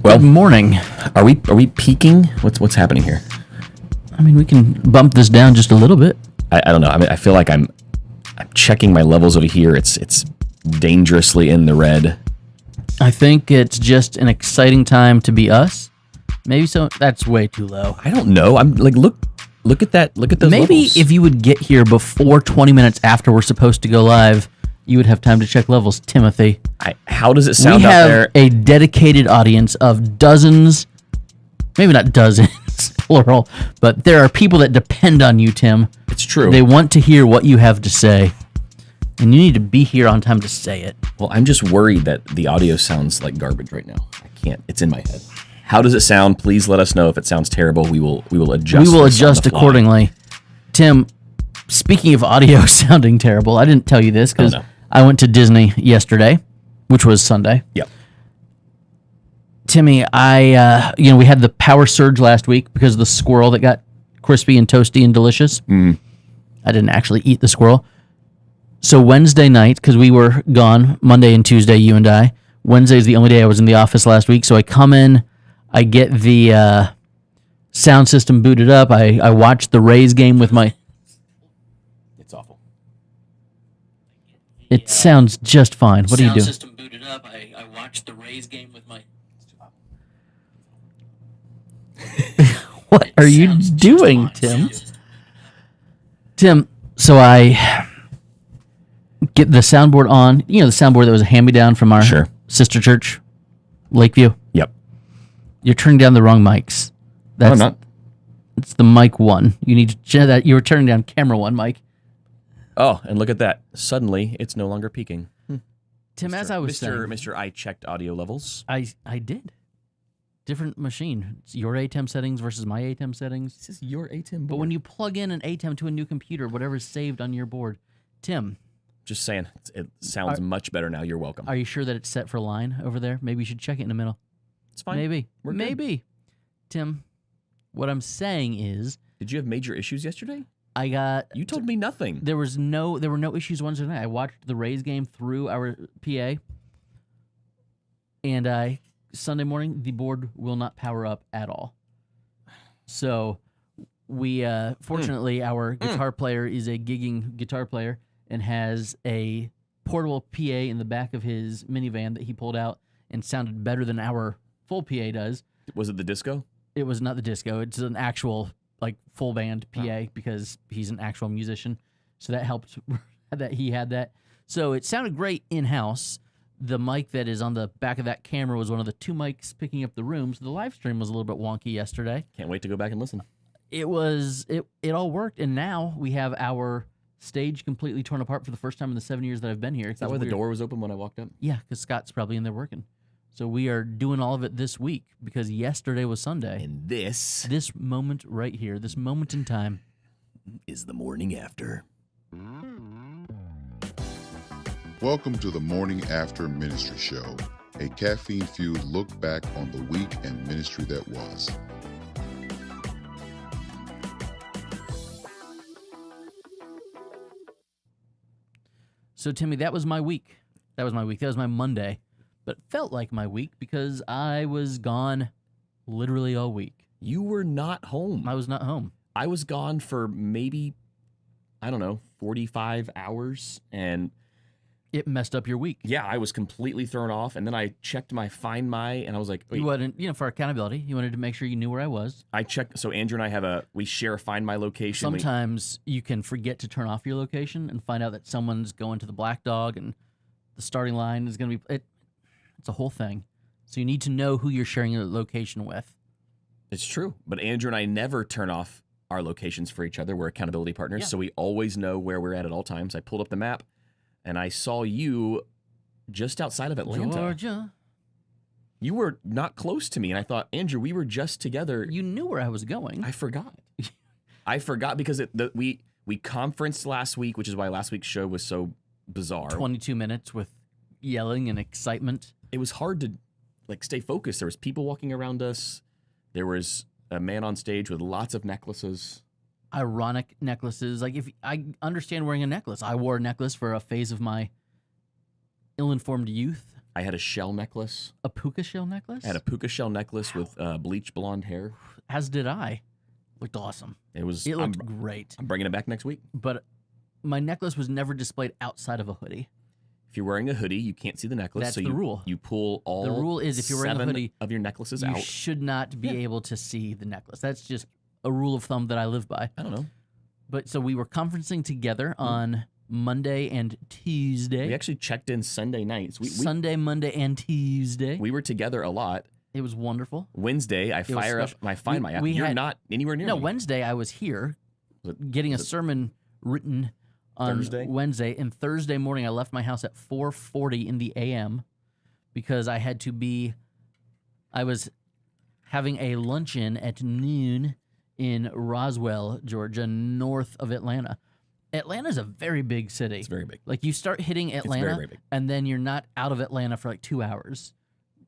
Well, Good morning. Are we peaking? What's happening here? I mean, we can bump this down just a little bit. I don't know. I mean, I feel like I'm checking my levels over here. It's dangerously in the red. I think it's just an exciting time to be us. Maybe so. That's way too low. I don't know. I'm like, look at that. Look at those Maybe levels. if you would get here before 20 minutes after we're supposed to go live, you would have time to check levels, Timothy. How does it sound we out have there? a dedicated audience of dozens, maybe not dozens, plural, but there are people that depend on you, Tim. It's true. They want to hear what you have to say, and you need to be here on time to say it. Well, I'm just worried that the audio sounds like garbage right now. I can't. It's in my head. How does it sound? Please let us know if it sounds terrible. We will adjust. We will this on adjust the fly. accordingly. Tim, speaking of audio sounding terrible, I didn't tell you this because I went to Disney yesterday, which was Sunday. Yep. Timmy, we had the power surge last week because of the squirrel that got crispy and toasty and delicious. I didn't actually eat the squirrel. So Wednesday night, because we were gone Monday and Tuesday, you and I. Wednesday is the only day I was in the office last week. So I come in, I get the sound system booted up. I watched the Rays game with my... It's awful. It sounds just fine. What are you doing? Sound system booted up. I watched the Rays game with my... What are you doing, Tim? Tim, so I get the soundboard on. You know, the soundboard that was a hand-me-down from our sister church, Lakeview? Yep. You're turning down the wrong mics. No, I'm not. It's the mic one. You need to check that. You were turning down camera one, Mike. Oh, and look at that. Suddenly, it's no longer peaking. Tim, as I was saying... Mr. I checked audio levels. I did. Different machine. It's your ATEM settings versus my ATEM settings. This is your ATEM board. But when you plug in an ATEM to a new computer, whatever's saved on your board, Tim... Just saying, it sounds much better now. You're welcome. Are you sure that it's set for line over there? Maybe you should check it in the middle. It's fine. Maybe. We're good. Maybe. Tim, what I'm saying is... Did you have major issues yesterday? I got... You told me nothing. There were no issues Wednesday night. I watched the Rays game through our PA, and Sunday morning, the board will not power up at all. So we, fortunately, our guitar player is a gigging guitar player and has a portable PA in the back of his minivan that he pulled out and sounded better than our full PA does. Was it the disco? It was not the disco. It's an actual, like, full band PA because he's an actual musician. So that helped that he had that. So it sounded great in-house. The mic that is on the back of that camera was one of the two mics picking up the room. So the live stream was a little bit wonky yesterday. Can't wait to go back and listen. It all worked. And now we have our stage completely torn apart for the first time in the 7 years that I've been here. Is that why the door was open when I walked up? Yeah, because Scott's probably in there working. So we are doing all of it this week because yesterday was Sunday. And this moment right here, this moment in time, is the morning after. Welcome to the Morning After Ministry Show, a caffeine-fueled look back on the week and ministry that was. So, Timmy, that was my week. That was my Monday. But it felt like my week because I was gone literally all week. You were not home. I was not home. I was gone for maybe, 45 hours. And it messed up your week. yeah, I was completely thrown off. And then I checked my Find My, and I was like, wait. You wanted, for accountability, you wanted to make sure you knew where I was. I checked. So Andrew and I we share a Find My location. Sometimes you can forget to turn off your location and find out that someone's going to the Black Dog and the starting line is going to be... It's a whole thing. So you need to know who you're sharing your location with. It's true. But Andrew and I never turn off our locations for each other. We're accountability partners, so we always know where we're at all times. I pulled up the map, and I saw you just outside of Atlanta. Georgia. You were not close to me, and I thought, Andrew, we were just together. You knew where I was going. I forgot. I forgot because we conferenced last week, which is why last week's show was so bizarre. 22 minutes with yelling and excitement. It was hard to stay focused. There was people walking around us. There was a man on stage with lots of necklaces. Ironic necklaces. Like, if I understand wearing a necklace. I wore a necklace for a phase of my ill-informed youth. I had a shell necklace. A puka shell necklace? I had a puka shell necklace with bleach blonde hair. As did I. Looked awesome. It looked great. I'm bringing it back next week. But my necklace was never displayed outside of a hoodie. If you're wearing a hoodie, you can't see the necklace. That's so the rule. You pull all The rule is if you're wearing a 7 hoodie, of your necklaces you out. should not be able to see the necklace. That's just a rule of thumb that I live by. I don't know. But so we were conferencing together on Monday and Tuesday. We actually checked in Sunday nights. Sunday, Monday, and Tuesday. We were together a lot. It was wonderful. Wednesday, I find my app. You're not anywhere near me. No, Wednesday I was here getting a sermon written on Wednesday. And Thursday morning I left my house at 4:40 in the a.m. because I was having a luncheon at noon in Roswell, Georgia, north of Atlanta. Atlanta's a very big city. It's very big. Like you start hitting Atlanta, very, very big. and then you're not out of Atlanta for like 2 hours.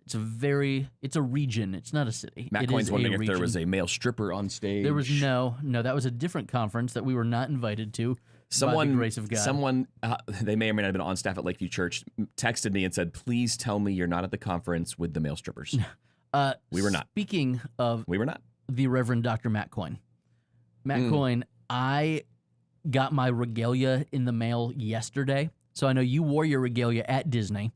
It's a region. It's not a city. Matt Coyne's wondering if there was a male stripper on stage. There was no. That was a different conference that we were not invited to. By the grace of God. Someone, they may or may not have been on staff at Lakeview Church, texted me and said, "Please tell me you're not at the conference with the male strippers." We were not. Speaking of, we were not. The Reverend Dr. Matt Coyne. Matt Coyne, I got my regalia in the mail yesterday. So I know you wore your regalia at Disney.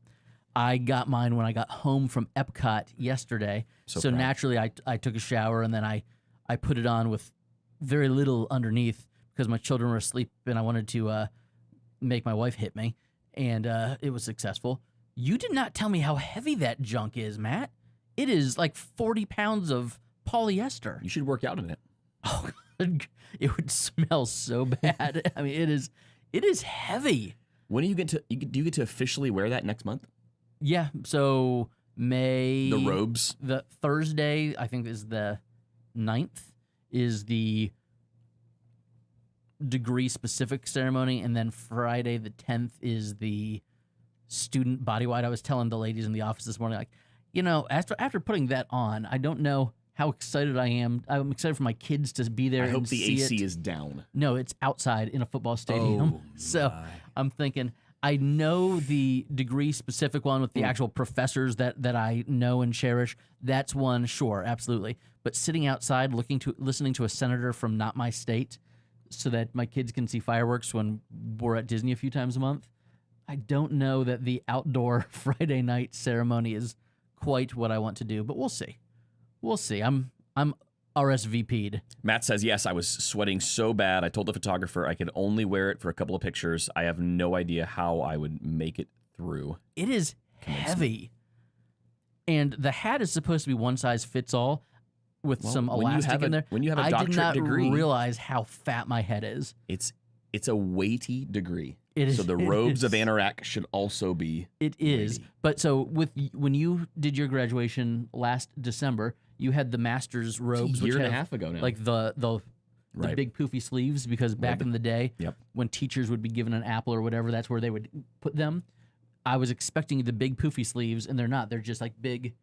I got mine when I got home from Epcot yesterday. So naturally, I took a shower and then I put it on with very little underneath because my children were asleep and I wanted to make my wife hit me. And it was successful. You did not tell me how heavy that junk is, Matt. It is like 40 pounds of polyester. You should work out in it. Oh, it would smell so bad. I mean, it is heavy. When do you get to officially wear that next month? Yeah, so May. The robes. The Thursday, I think, is the 9th, is the degree-specific ceremony, and then Friday the 10th is the student body-wide. I was telling the ladies in the office this morning, like, after putting that on, I don't know how excited I am. I'm excited for my kids to be there. I hope the AC it. is down. No, it's outside in a football stadium. So I'm thinking, I know the degree-specific one with the actual professors that I know and cherish. That's one, sure, absolutely. But sitting outside, listening to a senator from not my state, so that my kids can see fireworks when we're at Disney a few times a month, I don't know that the outdoor Friday night ceremony is quite what I want to do. But we'll see. We'll see. I'm RSVP'd. Matt says, yes, I was sweating so bad. I told the photographer I could only wear it for a couple of pictures. I have no idea how I would make it through. It is heavy. And the hat is supposed to be one size fits all with some elastic in there. When you have a doctorate degree, I did not realize how fat my head is. It's a weighty degree. It is. So the robes of Anorak should also be It is. weighty. But so when you did your graduation last December, you had the master's robes, a year and a half ago now. like the big poofy sleeves, because back in the day, when teachers would be given an apple or whatever, that's where they would put them. I was expecting the big poofy sleeves, and they're not. They're just like big.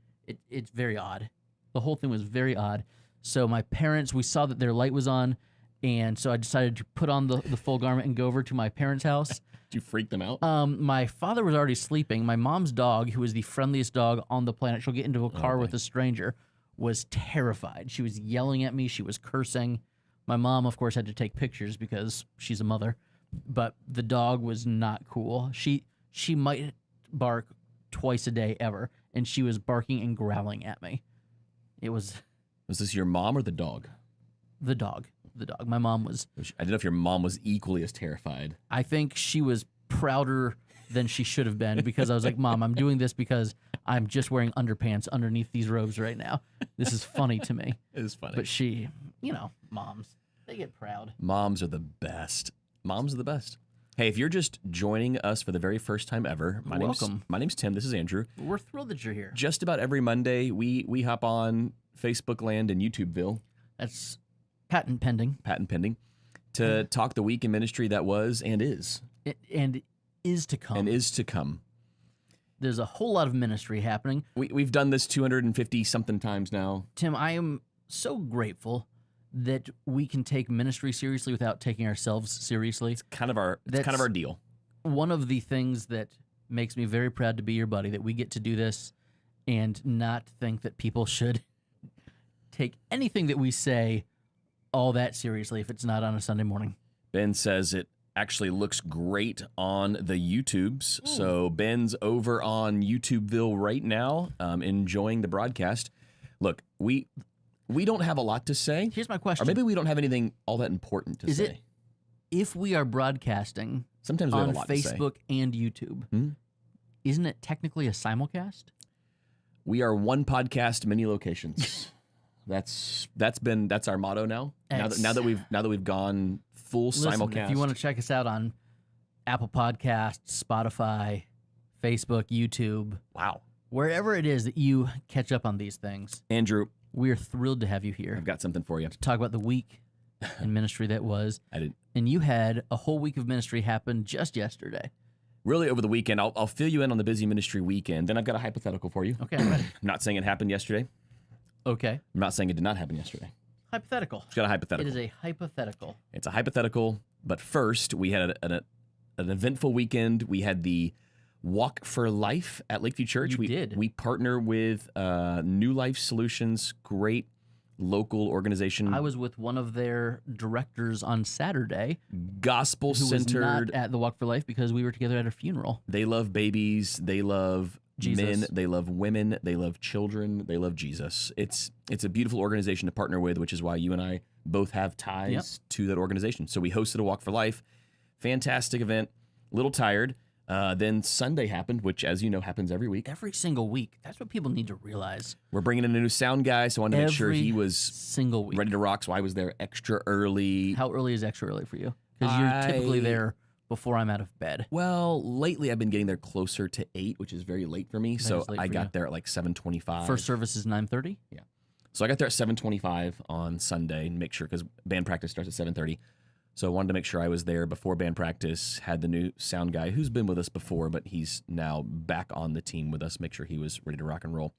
It's very odd. The whole thing was very odd. So my parents, we saw that their light was on, and so I decided to put on the full garment and go over to my parents' house. Did you freak them out? My father was already sleeping. My mom's dog, who is the friendliest dog on the planet, she'll get into a car with a stranger, was terrified. She was yelling at me. She was cursing. My mom, of course, had to take pictures because she's a mother. But the dog was not cool. She might bark twice a day ever, and she was barking and growling at me. It was... Was this your mom or the dog? The dog. The dog. My mom was... I didn't know if your mom was equally as terrified. I think she was prouder than she should have been, because I was like, Mom, I'm doing this because I'm just wearing underpants underneath these robes right now. This is funny to me. It is funny. But she, moms, they get proud. Moms are the best. Moms are the best. Hey, if you're just joining us for the very first time ever, my name's Tim. This is Andrew. We're thrilled that you're here. Just about every Monday, we hop on Facebook land and YouTubeville. That's patent pending. Patent pending. To talk the week in ministry that was and is. And is to come. And is to come. There's a whole lot of ministry happening. We've done this 250-something times now. Tim, I am so grateful that we can take ministry seriously without taking ourselves seriously. It's kind of our deal. One of the things that Makes me very proud to be your buddy, that we get to do this and not think that people should take anything that we say all that seriously if it's not on a Sunday morning. Ben says it actually looks great on the YouTubes. Ooh. So Ben's over on YouTubeville right now, enjoying the broadcast. Look, we don't have a lot to say. Here's my question. Or maybe we don't have anything all that important to Is say. it, if we are broadcasting Sometimes we have on a lot to say. Facebook and YouTube, isn't it technically a simulcast? We are one podcast, many locations. That's our motto now. Now that we've gone full Listen, simulcast. if you want to check us out on Apple Podcasts, Spotify, Facebook, YouTube, wow, wherever it is that you catch up on these things, Andrew, we are thrilled to have you here I've got something for you. to talk about the week in ministry that was. I did And you had a whole week of ministry happen just yesterday. really over the weekend. I'll fill you in on the busy ministry weekend. Then I've got a hypothetical for you. Okay, I'm ready. I'm not saying it happened yesterday. Okay. I'm not saying it did not happen yesterday. Hypothetical. It's got a hypothetical. It is a hypothetical. It's a hypothetical, but first we had an eventful weekend. We had the Walk for Life at Lakeview Church. We did. We partner with New Life Solutions, great local organization, I was with one of their directors on Saturday who was gospel-centered. not at the Walk for Life because we were together at a funeral. They love babies. They love Jesus. men. They love women. They love children. They love Jesus. It's a beautiful organization to partner with, which is why you and I both have ties to that organization. So we hosted a Walk for Life. Fantastic event. A little tired. Then Sunday happened, which, as you know, happens every week. Every single week. That's what people need to realize. We're bringing in a new sound guy, so I wanted to make sure he Every was single week. ready to rock. So I was there extra early. How early is extra early for you? Because you're typically there before I'm out of bed. Well, lately I've been getting there closer to 8, which is very late for me. So is late I for got you. there at like 7:25. First service is 9:30. Yeah. So I got there at 7:25 on Sunday and make sure, because band practice starts at 7:30. So I wanted to make sure I was there before band practice, had the new sound guy who's been with us before, but he's now back on the team with us, make sure he was ready to rock and roll.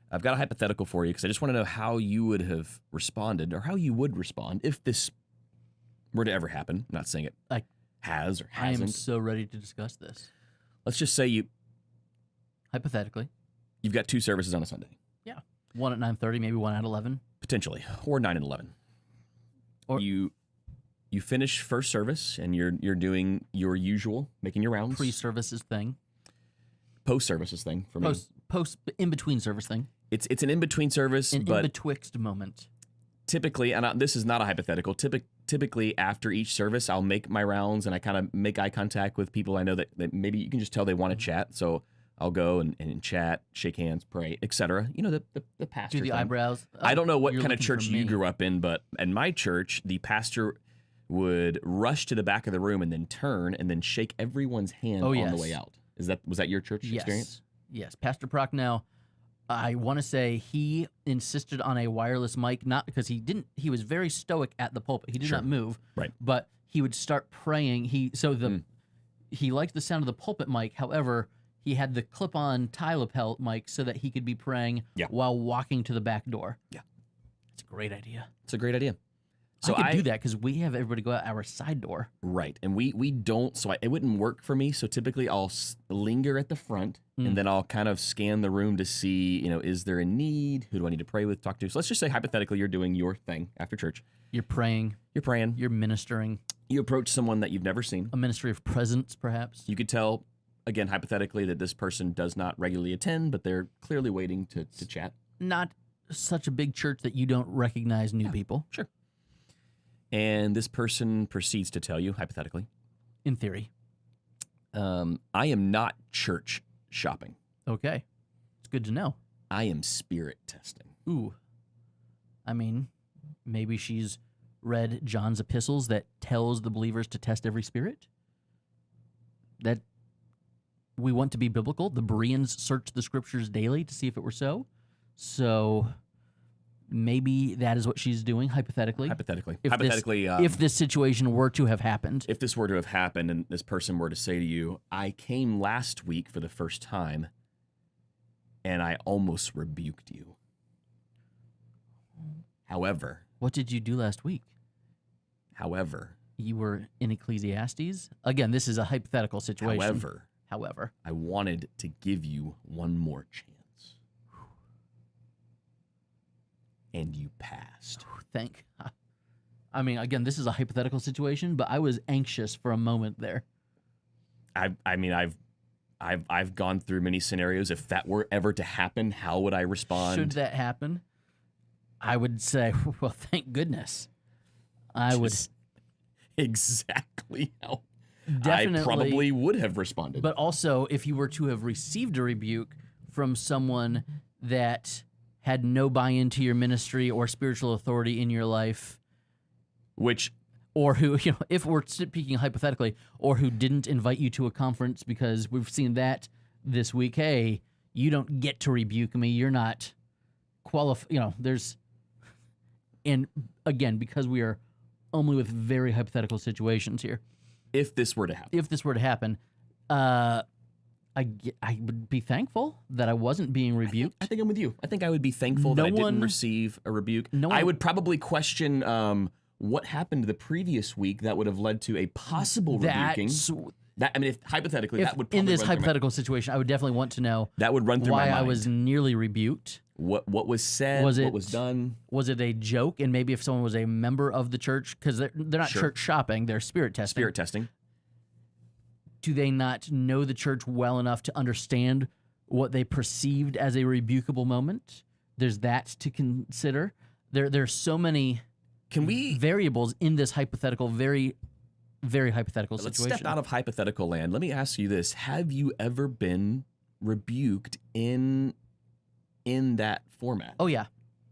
I've got a hypothetical for you because I just want to know how you would have responded or how you would respond if this were to ever happen. I'm not saying it has or I am hasn't. so ready to discuss this. Let's just say Hypothetically. you've got 2 services on a Sunday, Yeah. One at 9:30, maybe one at 11. potentially, or 9 and 11. Or- You finish first service and you're doing your usual, making your rounds. Pre-services thing. Post services thing for me. Post in-between service thing. It's an in-between service, An but in-betwixt moment. typically, and this is not a hypothetical, typically after each service, I'll make my rounds and I kind of make eye contact with people I know that maybe you can just tell they want to chat. So I'll go and chat, shake hands, pray, etc. You know, the pastor Do the thing. eyebrows. I don't know what you're kind of looking for church you me. grew up in, but in my church, the pastor would rush to the back of the room and then turn and then shake everyone's hand Oh, on yes. the way out. Was that your church experience? Yes. Pastor Prochnow, I want to say he insisted on a wireless mic, not because he was very stoic at the pulpit. He did Sure. not move. Right. But he would start praying. He liked the sound of the pulpit mic. However, he had the clip-on tie lapel mic so that he could be praying Yeah. while walking to the back door. Yeah. It's a great idea. It's a great idea. So I could do that because we have everybody go out our side door. Right. And we don't, so it wouldn't work for me. So typically I'll linger at the front and then I'll kind of scan the room to see, is there a need? Who do I need to pray with, talk to? So let's just say hypothetically you're doing your thing after church. You're praying. You're praying. You're ministering. You approach someone that you've never seen. A ministry of presence, perhaps. You could tell, again, hypothetically, that this person does not regularly attend, but they're clearly waiting to chat. Not such a big church that you don't recognize new people. Sure. And this person proceeds to tell you, hypothetically, In theory. I am not church shopping. Okay. It's good to know. I am spirit testing. Ooh. I mean, maybe she's read John's epistles that tells the believers to test every spirit. That we want to be biblical. The Bereans searched the scriptures daily to see if it were so. So maybe that is what she's doing, hypothetically. Hypothetically. If this situation were to have happened. If this were to have happened and this person were to say to you, I came last week for the first time and I almost rebuked you. However, What did you do last week? however, You were in Ecclesiastes? Again, this is a hypothetical situation. however. I wanted to give you one more chance. And you passed. I mean, again, this is a hypothetical situation, but I was anxious for a moment there. I mean, I've gone through many scenarios. If that were ever to happen, how would I respond? Should that happen, I would say, well, thank goodness. I would exactly how definitely I probably would have responded. But also, if you were to have received a rebuke from someone that had no buy-in to your ministry or spiritual authority in your life, or who, if we're speaking hypothetically, or who didn't invite you to a conference, because we've seen that this week. Hey, you don't get to rebuke me. You're not qualified. And again, because we are only with very hypothetical situations here. If this were to happen. I would be thankful that I wasn't being rebuked. I think I'm with you. I think I would be thankful that I didn't receive a rebuke. I would probably question what happened the previous week that would have led to a possible rebuking. If hypothetically, that would probably in this hypothetical situation, I would definitely want to know that would run through why my mind. I was nearly rebuked. What was said? What was done? Was it a joke? And maybe if someone was a member of the church, because they're not church shopping, they're spirit testing. Spirit testing. Do they not know the church well enough to understand what they perceived as a rebukable moment? There's that to consider. There's so many variables in this hypothetical, very, very hypothetical situation. Let's step out of hypothetical land. Let me ask you this. Have you ever been rebuked in that format? Oh, yeah.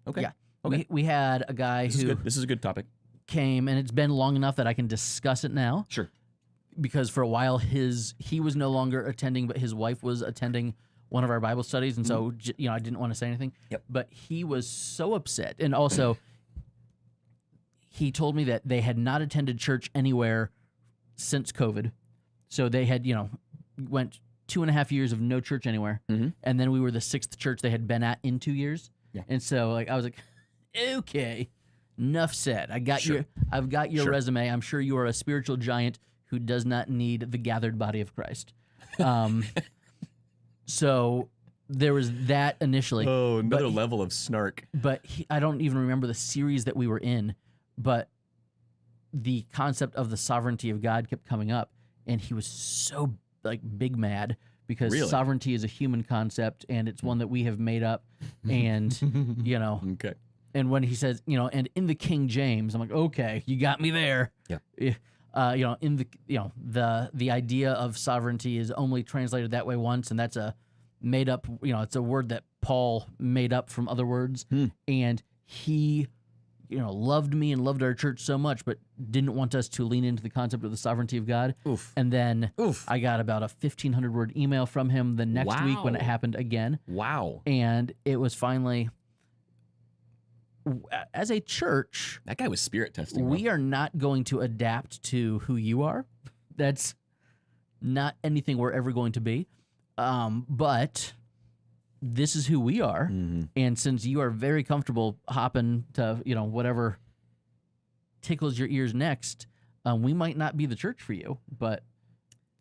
Okay. Yeah. Okay. We had a guy This is a good topic. Came, and it's been long enough that I can discuss it now. Sure. Because for a while he was no longer attending, but his wife was attending one of our Bible studies, and so I didn't want to say anything. Yep. But he was so upset, and also he told me that they had not attended church anywhere since COVID, so they had went 2.5 years of no church anywhere, and then we were the 6th church they had been at in 2 years. Yeah. And so I was like, okay, enough said. I've got your resume. I'm sure you are a spiritual giant who does not need the gathered body of Christ. So there was that initially. Oh, another level of snark. But I don't even remember the series that we were in, but the concept of the sovereignty of God kept coming up, and he was so big mad because sovereignty is a human concept, and it's one that we have made up, and Okay. And when he says, and in the King James, I'm like, okay, you got me there. Yeah. In the idea of sovereignty is only translated that way once, and that's a made up. It's a word that Paul made up from other words, and he, loved me and loved our church so much, but didn't want us to lean into the concept of the sovereignty of God. Oof. And then I got about a 1,500 word email from him the next week when it happened again. Wow. And it was finally, as a church, that guy was spirit testing. We are not going to adapt to who you are. That's not anything we're ever going to be. But this is who we are. And since you are very comfortable hopping to, whatever tickles your ears next, we might not be the church for you, but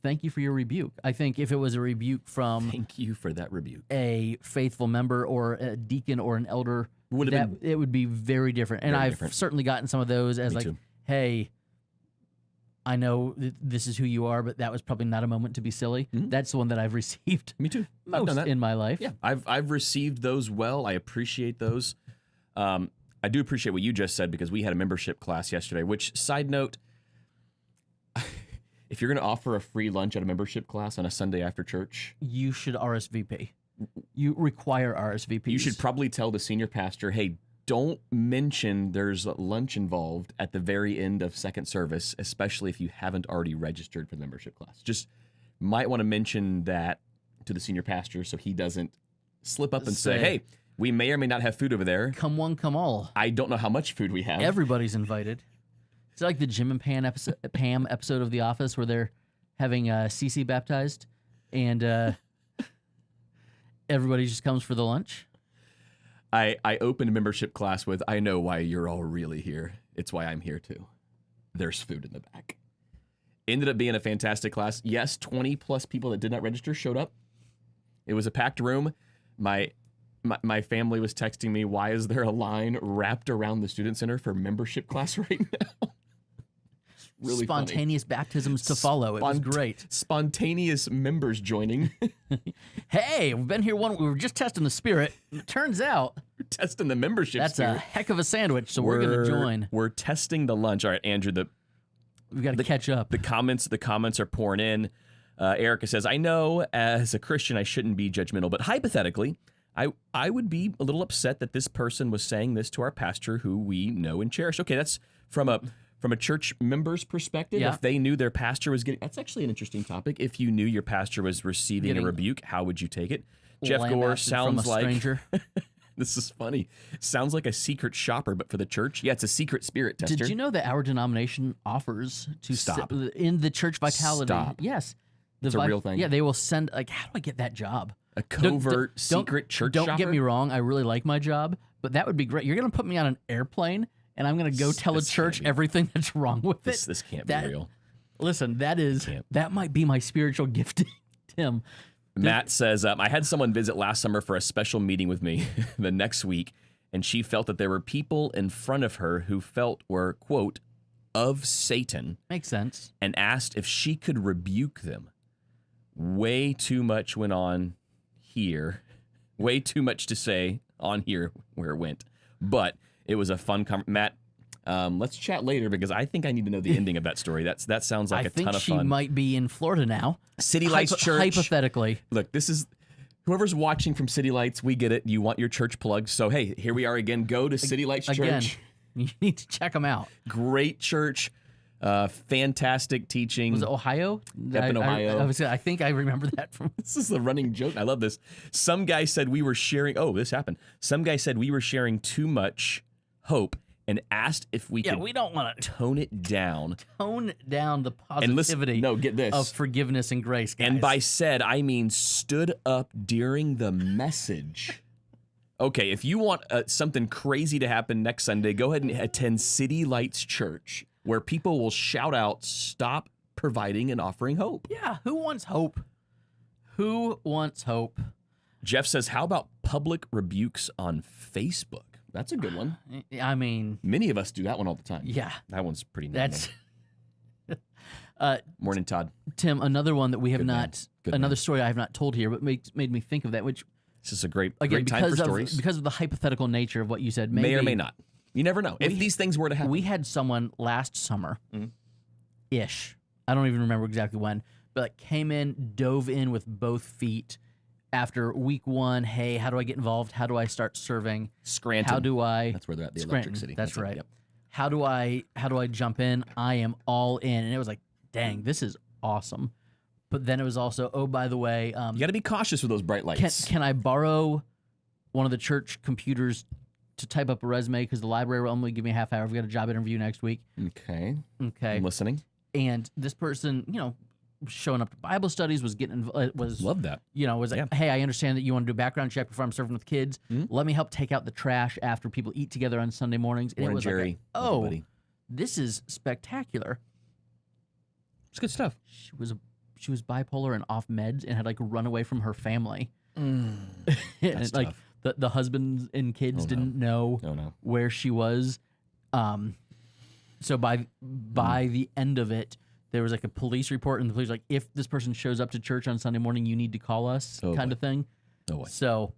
thank you for your rebuke. I think if it was a rebuke from thank you for that rebuke, a faithful member or a deacon or an elder, it would be very different. And I've certainly gotten some of those as hey, I know this is who you are, but that was probably not a moment to be silly. That's the one that I've received. Me too. Most I've done that in my life. Yeah, I've received those well. I appreciate those. I do appreciate what you just said because we had a membership class yesterday. Which, side note, if you're going to offer a free lunch at a membership class on a Sunday after church, you should RSVP. You require RSVPs. You should probably tell the senior pastor, hey, don't mention there's lunch involved at the very end of second service, especially if you haven't already registered for the membership class. Just might want to mention that to the senior pastor so he doesn't slip up and say, hey, we may or may not have food over there. Come one, come all. I don't know how much food we have. Everybody's invited. It's like the Jim and Pam episode of The Office where they're having Cece baptized and everybody just comes for the lunch. I opened membership class with, I know why you're all really here. It's why I'm here too. There's food in the back. Ended up being a fantastic class. Yes, 20 plus people that did not register showed up. It was a packed room. My family was texting me, why is there a line wrapped around the student center for membership class right now? Really spontaneous baptisms to follow. It was great. Spontaneous members joining. Hey, we've been here we were just testing the spirit. It turns out We're testing the membership that's spirit. a heck of a sandwich, so we're going to join. We're testing the lunch. All right, Andrew, We've got to catch up. the comments are pouring in. Erica says, I know as a Christian I shouldn't be judgmental, but hypothetically, I would be a little upset that this person was saying this to our pastor who we know and cherish. Okay, that's from a church member's perspective. Yeah. If they knew their pastor was getting, that's actually an interesting topic. If you knew your pastor was receiving a rebuke, how would you take it? Jeff Gore Lambasted sounds from a like stranger. this is funny. Sounds like a secret shopper, but for the church. Yeah, it's a secret spirit tester. Did you know that our denomination offers to Stop. in the church vitality? Stop. Yes, It's a real thing. Yeah, they will send. Like, how do I get that job? A covert secret church Don't shopper? get me wrong. I really like my job, but that would be great. You're going to put me on an airplane, and I'm going to go tell a This church can't be- everything that's wrong with it. This can't That- be real. Listen, that might be my spiritual gift, Tim. Matt says, I had someone visit last summer for a special meeting with me the next week, and she felt that there were people in front of her who felt were, quote, of Satan, Makes sense. and asked if she could rebuke them. Way too much went on here. Way too much to say on here where it went. But it was a fun Matt, let's chat later because I think I need to know the ending of that story. That sounds like I a think ton of she fun. might be in Florida now. City Lights Church. Hypothetically. Look, this is whoever's watching from City Lights, we get it. You want your church plugged. So, hey, here we are again. Go to City Lights Again, Church. you need to check them out. Great church. Fantastic teaching. Was it Ohio? Yep, in Ohio. I think I remember that from. This is the running joke. I love this. Some guy said we were sharing. Oh, this happened. Some guy said we were sharing too much hope and asked if we Yeah, could we don't want to tone it down. tone down the And listen, positivity no, get this. of forgiveness and grace, guys. And by said, I mean stood up during the message. Okay, if you want something crazy to happen next Sunday, go ahead and attend City Lights Church, where people will shout out, stop providing and offering hope. Yeah, who wants hope? Who wants hope? Jeff says, how about public rebukes on Facebook? That's a good one. I mean, Many of us do that one all the time. yeah, That one's pretty normal. that's Morning, Todd. Tim. Another one that we have Good man. not. Good Another man. story I have not told here, but made me think of that. Which This is a great again, time for because stories. because of the hypothetical nature of what you said, May or maybe- may not. You never know. If these things were to happen. We had someone last summer, Mhm. ish. I don't even remember exactly when, but like came in, dove in with both feet. After week one, hey, how do I get involved? How do I start serving? Scranton. How do I? That's where they're at, the Scranton, Electric City. That's it, right. yep. How do I jump in? I am all in, and it was like, dang, this is awesome. But then it was also, oh, by the way, You got to be cautious with those bright lights. can I borrow one of the church computers to type up a resume because the library will only give me a half hour. We've got a job interview next week. Okay. Okay. I'm listening. And this person, showing up to Bible studies, was getting was Love that. was like, hey, I understand that you want to do a background check before I'm serving with kids. Let me help take out the trash after people eat together on Sunday mornings. And Morning, it was Jerry. like, Love you, oh, buddy. this is spectacular. It's good stuff. She was bipolar and off meds and had like run away from her family. And That's like tough. the husbands and kids Oh, no. didn't know Oh, no. where she was. So by the end of it, there was like a police report, and the police were like, if this person shows up to church on Sunday morning, you need to call us, Oh, kind boy. of thing. Oh, boy. So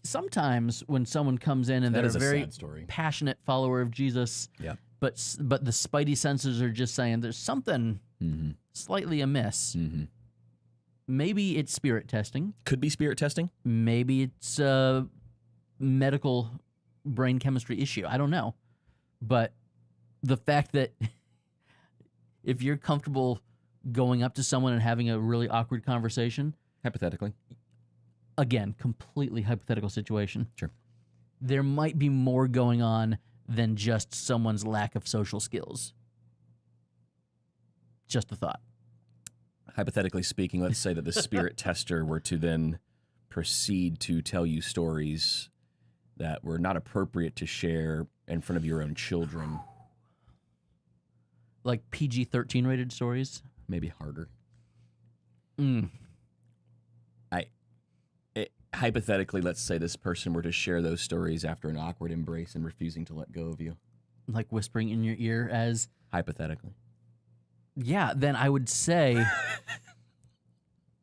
sometimes when someone comes in and That they're is a a very sad story. passionate follower of Jesus, Yeah. but the spidey senses are just saying there's something Mm-hmm. slightly amiss. Mm-hmm. Maybe it's spirit testing. Could be spirit testing. Maybe it's a medical brain chemistry issue. I don't know. But the fact that if you're comfortable going up to someone and having a really awkward conversation, Hypothetically. again, completely hypothetical situation. Sure. There might be more going on than just someone's lack of social skills. Just a thought. Hypothetically speaking, let's say that the spirit tester were to then proceed to tell you stories that were not appropriate to share in front of your own children. like PG-13 rated stories. Maybe harder. Mm. Hypothetically, let's say this person were to share those stories after an awkward embrace and refusing to let go of you. Like whispering in your ear as... Hypothetically. Yeah, then I would say,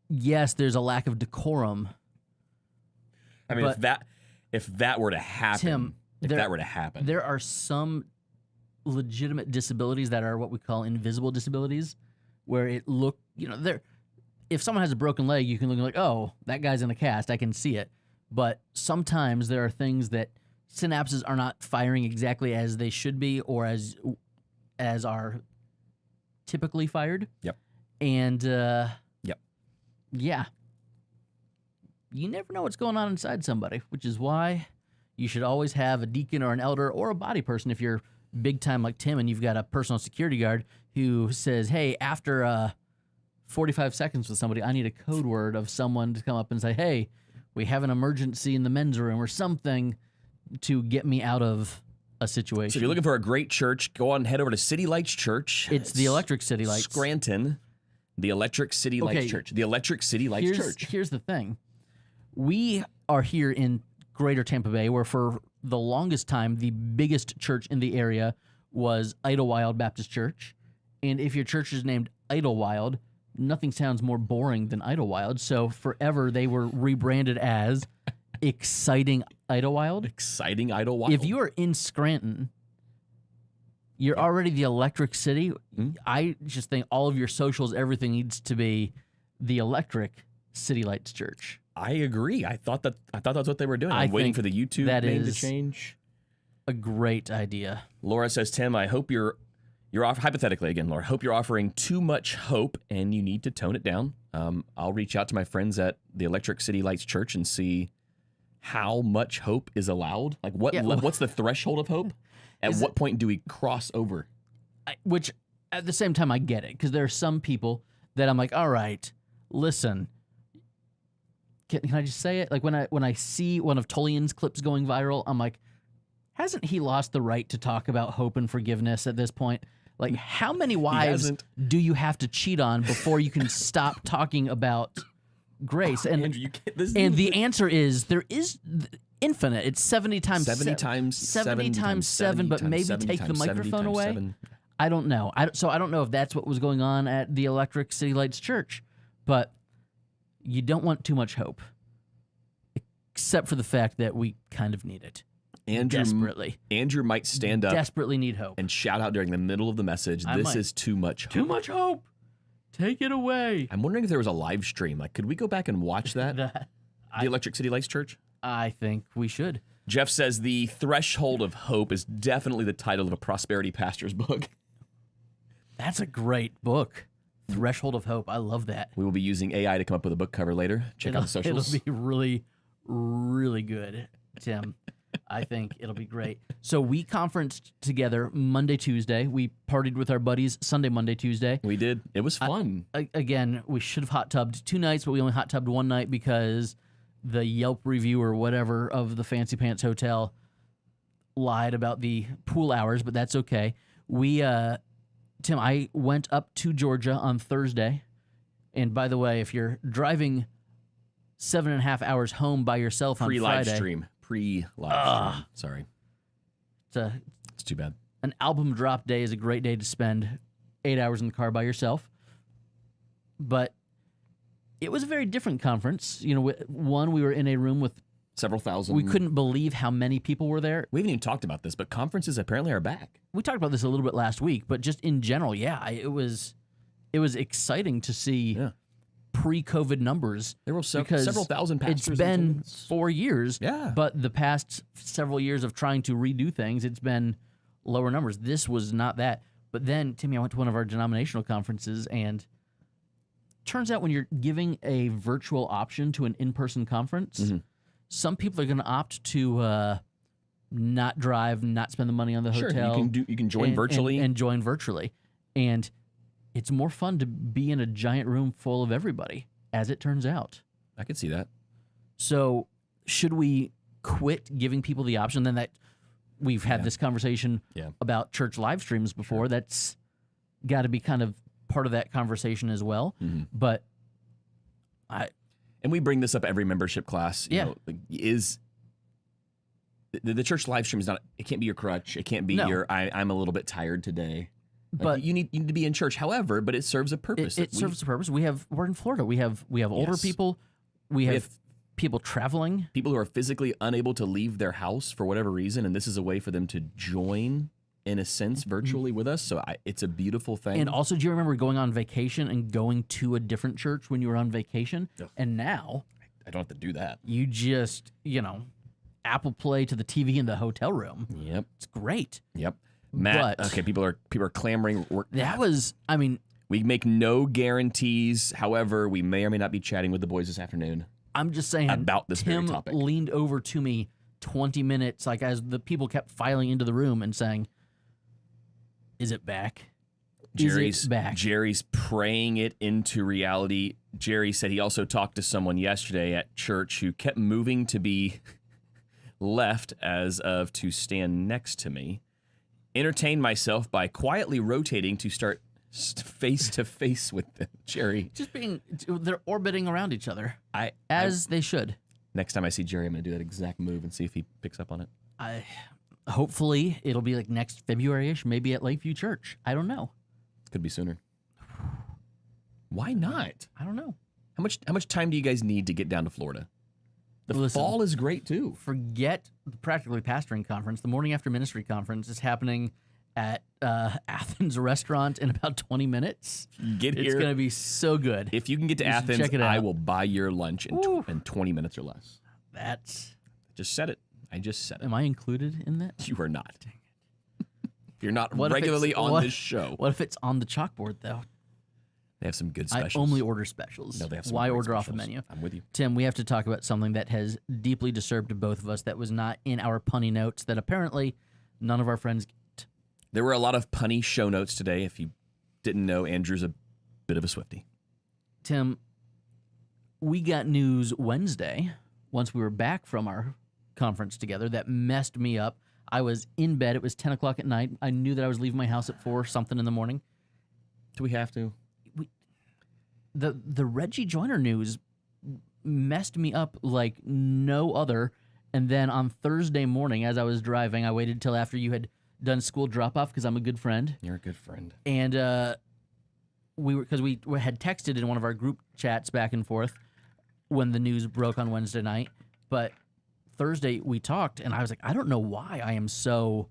yes, there's a lack of decorum. I mean, but if that were to happen, Tim, there are some legitimate disabilities that are what we call invisible disabilities, where it look, if someone has a broken leg, you can look like, oh, that guy's in a cast, I can see it. But sometimes there are things that synapses are not firing exactly as they should be or as are typically fired. Yep. And yep. Yeah. You never know what's going on inside somebody, which is why you should always have a deacon or an elder or a body person if you're big time like Tim and you've got a personal security guard who says, hey, after 45 seconds with somebody, I need a code word of someone to come up and say, hey, we have an emergency in the men's room or something to get me out of a situation. So if you're looking for a great church, go on and head over to City Lights Church. It's the Electric City Lights. Scranton, the Electric City Lights Church. The Electric City Lights Church. Here's the thing. We are here in Greater Tampa Bay, where for the longest time, the biggest church in the area was Idlewild Baptist Church. And if your church is named Idlewild, nothing sounds more boring than Idlewild. So forever they were rebranded as Exciting Idlewild. Exciting Idlewild. If you are in Scranton, you're already the Electric City. Mm-hmm. I just think all of your socials, everything needs to be the Electric City Lights Church. I agree. I thought that's what they were doing. I'm waiting for the YouTube name to change. A great idea. Laura says, Tim, I hope you're hypothetically again, Laura, hope you're offering too much hope and you need to tone it down. I'll reach out to my friends at the Electric City Lights Church and see how much hope is allowed. Like what's the threshold of hope? At what point do we cross over? Which at the same time, I get it, because there are some people that I'm like, all right, listen. Can I just say it? Like when I see one of Tolian's clips going viral, I'm like, hasn't he lost the right to talk about hope and forgiveness at this point? Like, how many wives do you have to cheat on before you can stop talking about grace? And Andrew, the answer is there is infinite. It's 70 times 70 times 70 times 7, but maybe take the microphone away. 7. I don't know. So I don't know if that's what was going on at the Electric City Lights Church, but you don't want too much hope, except for the fact that we kind of need it. Desperately. Andrew might stand up. Desperately need hope. And shout out during the middle of the message, this is too much hope. Too much hope. Take it away. I'm wondering if there was a live stream. Like, could we go back and watch that? The Electric City Lights Church? I think we should. Jeff says the threshold of hope is definitely the title of a prosperity pastor's book. That's a great book. Threshold of Hope. I love that. We will be using AI to come up with a book cover later. Check out the socials. It'll be really, really good, Tim. I think it'll be great. So we conferenced together Monday, Tuesday. We partied with our buddies Sunday, Monday, Tuesday. We did. It was fun. Again, we should have hot tubbed 2 nights, but we only hot tubbed 1 night because the Yelp review or whatever of the Fancy Pants Hotel lied about the pool hours, but that's okay. Tim, I went up to Georgia on Thursday. And by the way, if you're driving 7.5 hours home by yourself on Friday... Pre-live stream. Sorry. It's too bad. An album drop day is a great day to spend 8 hours in the car by yourself. But it was a very different conference. We were in a room with several thousand. We couldn't believe how many people were there. We haven't even talked about this, but conferences apparently are back. We talked about this a little bit last week, but just in general, it was exciting to see pre-COVID numbers. There were several thousand pastors. It's been 4 years, yeah. But the past several years of trying to redo things, it's been lower numbers. This was not that. But then, Timmy, I went to one of our denominational conferences, and turns out when you're giving a virtual option to an in-person conference, some people are going to opt to not drive, not spend the money on the hotel. You can join virtually. And join virtually. And it's more fun to be in a giant room full of everybody, as it turns out. I could see that. So should we quit giving people the option? Then that we've had this conversation about church live streams before. Sure. That's got to be kind of part of that conversation as well. But and we bring this up every membership class. You Yeah. know, like, is the church live stream is not, it can't be your crutch. It can't be No. your, I'm a little bit tired today. Like, But- you need to be in church. However, but it serves a purpose. it serves a purpose. We're in Florida. We have older Yes. people. We have have people traveling. people who are physically unable to leave their house for whatever reason, and this is a way for them to join, in a sense, virtually with us. So it's a beautiful thing. And also, do you remember going on vacation and going to a different church when you were on vacation? Ugh. And now I don't have to do that. you just, Apple Play to the TV in the hotel room. Yep. It's great. Yep. Matt, But- okay, people are clamoring. That was, I mean, We make no guarantees. However, we may or may not be chatting with the boys this afternoon. I'm just saying About this very Tim topic. leaned over to me 20 minutes, like as the people kept filing into the room and saying, "Is it back? Is it back?" Jerry's praying it into reality. Jerry said he also talked to someone yesterday at church who kept moving to be left as of to stand next to me. Entertained myself by quietly rotating to start face to face with them. Jerry, Just they're orbiting around each other I as they should. next time I see Jerry, I'm going to do that exact move and see if he picks up on it. Hopefully it'll be like next February-ish, maybe at Lakeview Church. I don't know. Could be sooner. Why not? I don't know. How much time do you guys need to get down to Florida? The Listen. fall is great too. Forget the Practically Pastoring Conference. The Morning After Ministry Conference is happening at Athens Restaurant in about 20 minutes. Get It's here. going to be so good. If you can get to You should Athens, check it I out. will buy your lunch in, Woo. in 20 minutes or less. That's. Just said it. I just said it. Am I included in that? You are not. You're not What if regularly it's- on what- this show. What if it's on the chalkboard, though? They have some good I specials. only order specials. No, they have some Why great order off a specials. menu? I'm with you. Tim, we have to talk about something that has deeply disturbed both of us that was not in our punny notes that apparently none of our friends get. There were a lot of punny show notes today. If you didn't know, Andrew's a bit of a Swiftie. Tim, we got news Wednesday, once we were back from our conference together, that messed me up. I was in bed. It was 10 o'clock at night. I knew that I was leaving my house at 4 something in the morning. Do we have to? The Reggie Joyner news messed me up like no other. And then on Thursday morning, as I was driving, I waited till after you had done school drop-off because I'm a good friend. You're a good friend. And we had texted in one of our group chats back and forth when the news broke on Wednesday night. But Thursday we talked, and I was like, I don't know why I am so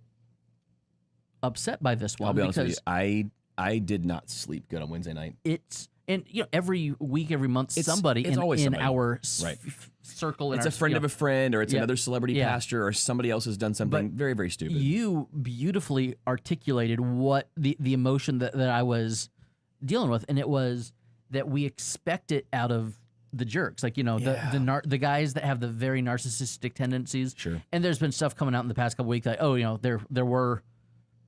upset by this one. I'll be honest with you. because I did not sleep good on Wednesday night. it's every week, every month, It's somebody always in somebody. our Right. circle. In It's our, a friend of a friend, or it's Yeah. another celebrity Yeah. pastor, or somebody else has done something very, very stupid. You beautifully articulated what the emotion that I was dealing with, and it was that we expect it out of the jerks, like the guys that have the very narcissistic tendencies. Sure. And there's been stuff coming out in the past couple weeks like, there were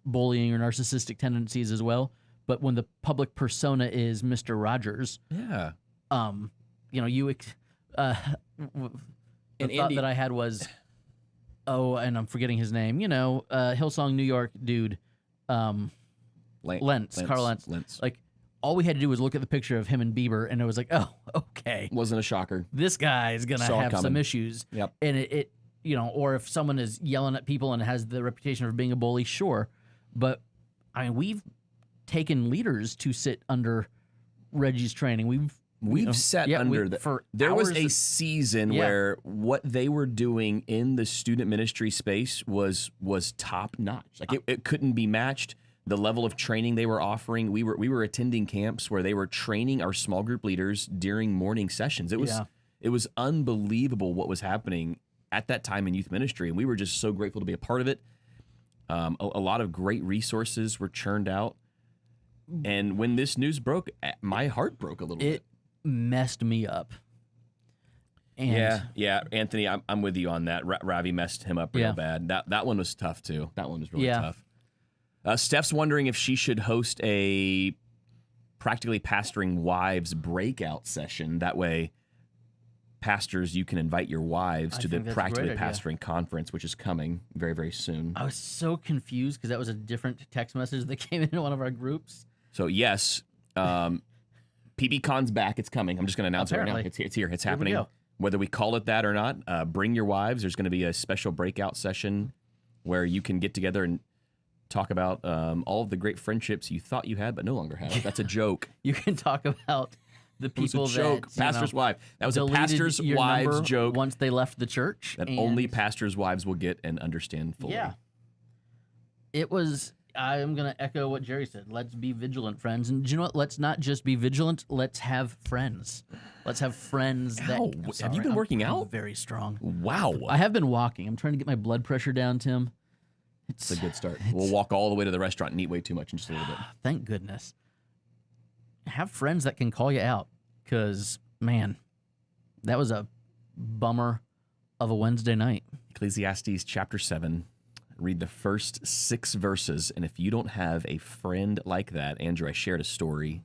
bullying or narcissistic tendencies as well. But when the public persona is Mr. Rogers, Yeah. the And thought Andy- that I had was, and I'm forgetting his name. Hillsong, New York dude, Carl Lentz. Lentz. Like all we had to do was look at the picture of him and Bieber, and it was like, oh, okay, Wasn't a shocker. this guy is gonna Saw it have some coming. issues. Yep. And it or if someone is yelling at people and has the reputation of being a bully, sure. But I mean, we've taken leaders to sit under Reggie's training. We've sat under that. for There was hours. a season Yeah. where what they were doing in the student ministry space was top notch. Like it couldn't be matched. The level of training they were offering. We were attending camps where they were training our small group leaders during morning sessions. It was Yeah. it was unbelievable what was happening at that time in youth ministry, and we were just so grateful to be a part of it. A lot of great resources were churned out, and when this news broke, my heart broke a little bit. It messed me up. And Yeah, Anthony, I'm with you on that. Ravi messed him up real Yeah. bad. That one was tough too. That one was really Yeah. tough. Steph's wondering if she should host a Practically Pastoring Wives breakout session. That way, pastors, you can invite your wives I to the think that's a Practically great idea. Pastoring Conference, which is coming very, very soon. I was so confused because that was a different text message that came into one of our groups. So yes, PBCon's back. It's coming. I'm just going to announce it right now. It's here. It's happening. Go. Whether we call it that or not, bring your wives. There's going to be a special breakout session where you can get together and talk about all of the great friendships you thought you had but no longer have. That's a joke. You can talk about the people it was a joke. that Pastor's wife. That was a deleted pastor's your wives number joke once they left the church. that and only pastors' wives will get and understand fully. Yeah. It was. I'm going to echo what Jerry said. Let's be vigilant, friends. And do you know what? Let's not just be vigilant. Let's have friends. Let's have friends that. Ow. Have you been working I'm out? very strong. Wow. I have been walking. I'm trying to get my blood pressure down, Tim. It's a good start. We'll walk all the way to the restaurant and eat way too much in just a little bit. Thank goodness. Have friends that can call you out. Because, man, that was a bummer of a Wednesday night. Ecclesiastes chapter 7. Read the first 6 verses, and if you don't have a friend like that, Andrew, I shared a story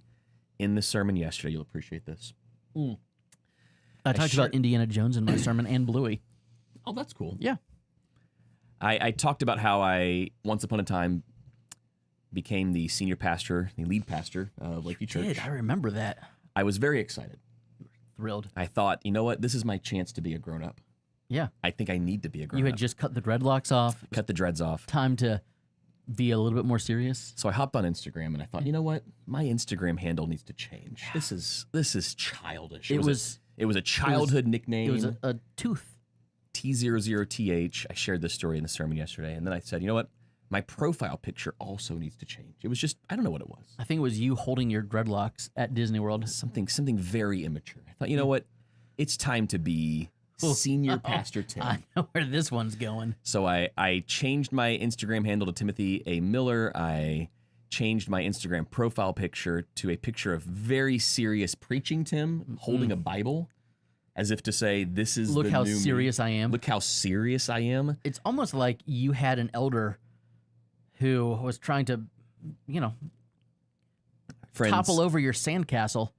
in the sermon yesterday. You'll appreciate this. I talked about Indiana Jones in my sermon and Bluey. Oh, that's cool. Yeah. I talked about how I, once upon a time, became the senior pastor, the lead pastor of Lakeview Church. I remember that. I was very excited. Thrilled. I thought, you know what? This is my chance to be a grown-up. Yeah. I think I need to be a grown-up. You had just cut the dreadlocks off. Cut the dreads off. Time to be a little bit more serious. So I hopped on Instagram and I thought, you know what? My Instagram handle needs to change. This is childish. It was a childhood nickname. It was a tooth. T00TH. I shared this story in the sermon yesterday, and then I said, you know what? My profile picture also needs to change. It was just, I don't know what it was. I think it was you holding your dreadlocks at Disney World. Something very immature. I thought, you know what? It's time to be Senior Pastor Tim. I know where this one's going. So I changed my Instagram handle to Timothy A. Miller. I changed my Instagram profile picture to a picture of very serious preaching Tim holding a Bible, as if to say, this is Look the how new serious me. I am. Look how serious I am. It's almost like you had an elder who was trying to, Friends, topple over your sandcastle.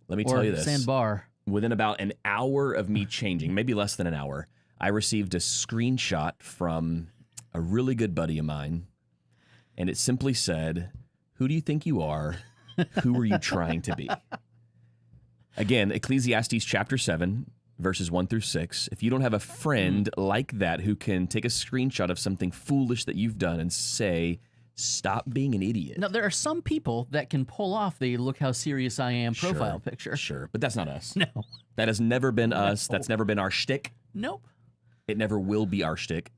let me or tell you this. sandbar. Within about an hour of me changing, maybe less than an hour, I received a screenshot from a really good buddy of mine, and it simply said, "Who do you think you are? Who are you trying to be?" Again, Ecclesiastes chapter 7, verses 1 through 6. If you don't have a friend like that who can take a screenshot of something foolish that you've done and say, "Stop being an idiot." Now, there are some people that can pull off the "look how serious I am" profile picture. Sure, but that's not us. No. That has never been us. That's never been our shtick. Nope. It never will be our shtick.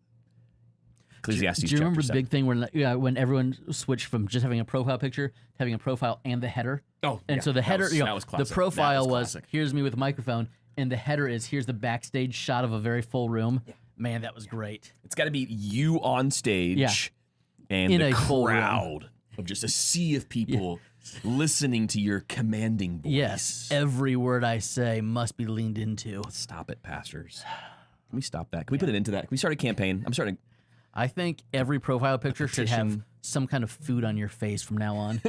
Ecclesiastes Do you remember chapter the big thing when everyone switched from just having a profile picture to having a profile and the header? Oh, and yeah. so the That header, was- that was the classic. profile That was was classic. here's me with a microphone, and the header is here's the backstage shot of a very full room. Yeah. Man, that was great. It's got to be you on stage Yeah. and In the a full room. crowd of just a sea of people listening to your commanding voice. Yes, every word I say must be leaned into. Stop it, pastors. Can we stop that? Can we put it into that? Can we start a campaign? I'm starting. I think every profile picture should have petition. some kind of food on your face from now on.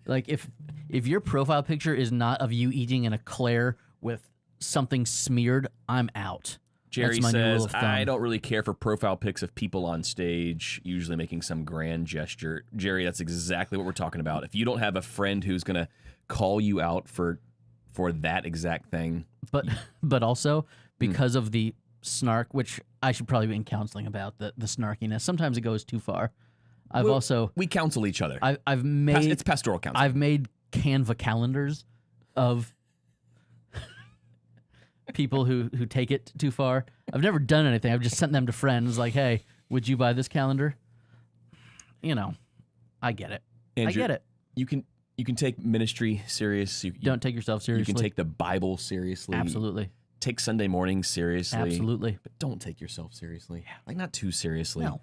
Like if your profile picture is not of you eating an eclair with something smeared, I'm out. Jerry That's my new rule says, of thumb. I don't really care for profile pics of people on stage, usually making some grand gesture. Jerry, that's exactly what we're talking about. If you don't have a friend who's going to call you out for that exact thing. But also because of the snark, which I should probably be in counseling about the snarkiness. Sometimes it goes too far. We counsel each other. I've made It's pastoral counseling. I've made Canva calendars of people who take it too far. I've never done anything. I've just sent them to friends like, hey, would you buy this calendar? I get it. Andrew, I get it. You can take ministry serious. You Don't take yourself seriously. You can take the Bible seriously. Absolutely. Take Sunday mornings seriously. Absolutely. But don't take yourself seriously. Like, not too seriously. No.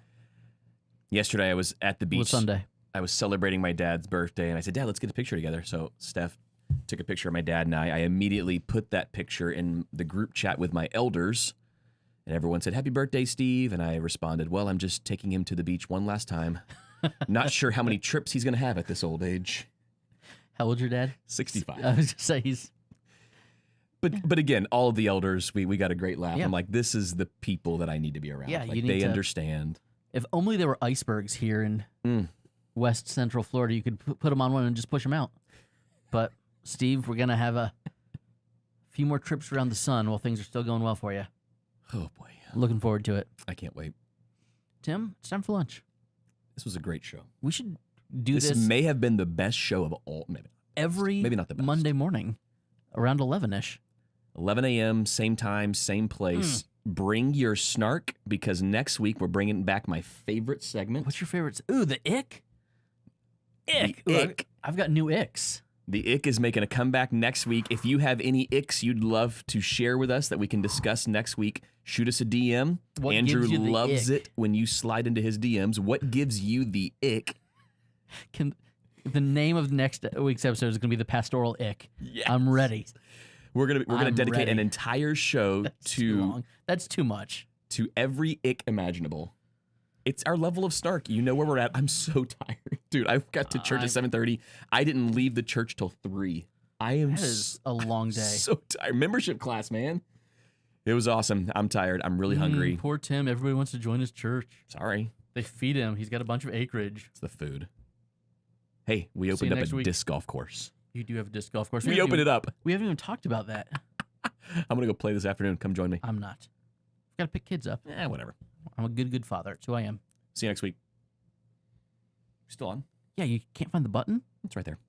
Yesterday, I was at the beach. What Sunday? I was celebrating my dad's birthday, and I said, "Dad, let's get a picture together." So Steph took a picture of my dad and I. I immediately put that picture in the group chat with my elders, and everyone said, "Happy birthday, Steve." And I responded, "Well, I'm just taking him to the beach one last time. Not sure how many trips he's going to have at this old age." How old's your dad? 65. I was going to say he's... But again, all of the elders, we got a great laugh. Yeah. I'm like, this is the people that I need to be around. Yeah, like, you need they to- understand. If only there were icebergs here in West Central Florida, you could put them on one and just push them out. But, Steve, we're going to have a few more trips around the sun while things are still going well for you. Oh, boy. Looking forward to it. I can't wait. Tim, it's time for lunch. This was a great show. We should do this may have been the best show of all. maybe not the best. Monday morning around 11-ish. 11 a.m., same time, same place. Bring your snark, because next week we're bringing back my favorite segment. What's your favorite? Ooh, the ick. Ick. The ick. I've got new icks. The ick is making a comeback next week. If you have any icks you'd love to share with us that we can discuss next week, shoot us a DM. What Andrew gives you the loves ick? it when you slide into his DMs. What gives you the ick? The name of next week's episode is going to be the pastoral ick. Yes. I'm ready. We're gonna dedicate ready. an entire show That's too much. to every ick imaginable. It's our level of snark. You know where we're at. I'm so tired, dude. I got to church at 7:30. I didn't leave the church till 3. I am That is a long day. so tired. Membership class, man. It was awesome. I'm tired. I'm really hungry. Poor Tim. Everybody wants to join his church. Sorry, They feed him. He's got a bunch of acreage. it's the food. Hey, we See you opened up next a week. disc golf course. You do have a disc golf course. We opened it up. We haven't even talked about that. I'm gonna go play this afternoon. Come join me. I'm not. I've got to pick kids up. Whatever. I'm a good father. It's who I am. See you next week. Still on? Yeah, you can't find the button? It's right there.